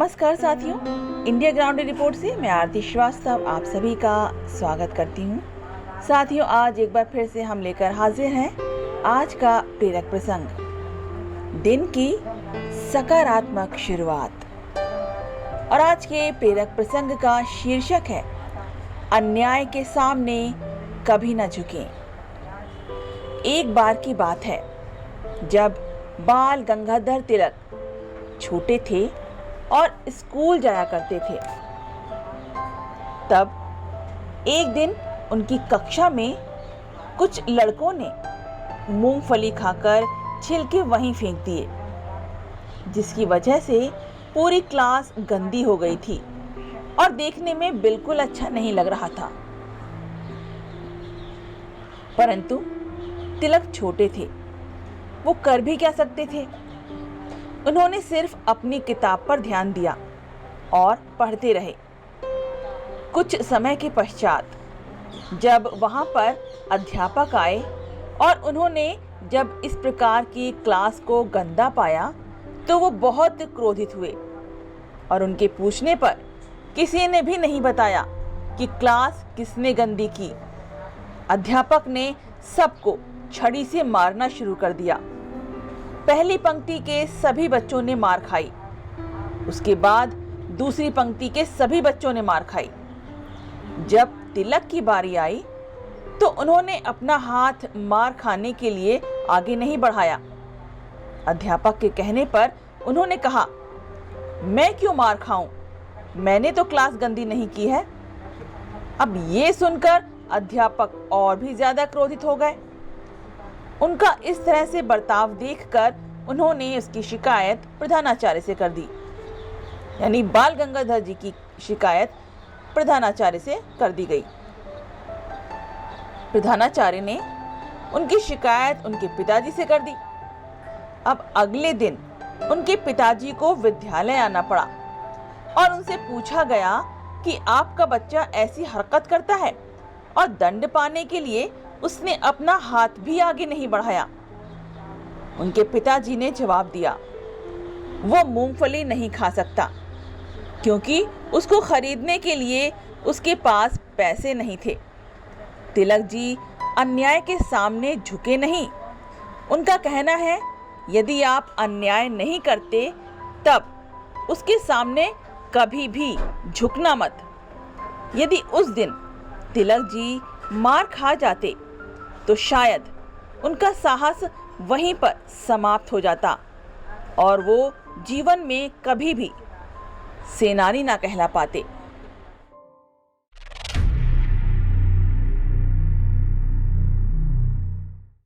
नमस्कार साथियों, India grounded report से मैं आरती श्रीवास्तव आप सभी का स्वागत करती हूँ। साथियों, आज एक बार फिर से हम लेकर हाजिर हैं आज का प्रेरक प्रसंग, दिन की सकारात्मक शुरुआत। और आज के प्रेरक प्रसंग का शीर्षक है अन्याय के सामने कभी न झुकें। एक बार की बात है जब बाल गंगाधर तिलक छोटे थे और स्कूल जाया करते थे। तब एक दिन उनकी कक्षा में कुछ लड़कों ने मूंगफली खाकर छिलके वहीं फेंक दिए, जिसकी वजह से पूरी क्लास गंदी हो गई थी और देखने में बिल्कुल अच्छा नहीं लग रहा था। परंतु तिलक छोटे थे, वो कर भी क्या सकते थे। उन्होंने सिर्फ अपनी किताब पर ध्यान दिया और पढ़ते रहे। कुछ समय के पश्चात जब वहां पर अध्यापक आए और उन्होंने जब इस प्रकार की क्लास को गंदा पाया तो वो बहुत क्रोधित हुए और उनके पूछने पर किसी ने भी नहीं बताया कि क्लास किसने गंदी की। अध्यापक ने सबको छड़ी से मारना शुरू कर दिया। पहली पंक्ति के सभी बच्चों ने मार खाई, उसके बाद दूसरी पंक्ति के सभी बच्चों ने मार खाई। जब तिलक की बारी आई तो उन्होंने अपना हाथ मार खाने के लिए आगे नहीं बढ़ाया। अध्यापक के कहने पर उन्होंने कहा, मैं क्यों मार खाऊं, मैंने तो क्लास गंदी नहीं की है। अब ये सुनकर अध्यापक और भी ज्यादा क्रोधित हो गए। उनका इस तरह से बर्ताव देखकर उन्होंने उसकी शिकायत प्रधानाचार्य से कर दी। यानी बाल गंगाधर जी की शिकायत प्रधानाचार्य से कर दी गई। प्रधानाचार्य ने उनकी शिकायत उनके पिताजी से कर दी। अब अगले दिन उनके पिताजी को विद्यालय आना पड़ा और उनसे पूछा गया कि आपका बच्चा ऐसी हरकत करता है और दंड पाने के लिए उसने अपना हाथ भी आगे नहीं बढ़ाया। उनके पिताजी ने जवाब दिया, वो मूंगफली नहीं खा सकता क्योंकि उसको खरीदने के लिए उसके पास पैसे नहीं थे। तिलक जी अन्याय के सामने झुके नहीं। उनका कहना है, यदि आप अन्याय नहीं करते तब उसके सामने कभी भी झुकना मत। यदि उस दिन तिलक जी मार खा जाते तो शायद उनका साहस वहीं पर समाप्त हो जाता और वो जीवन में कभी भी सेनानी ना कहला पाते।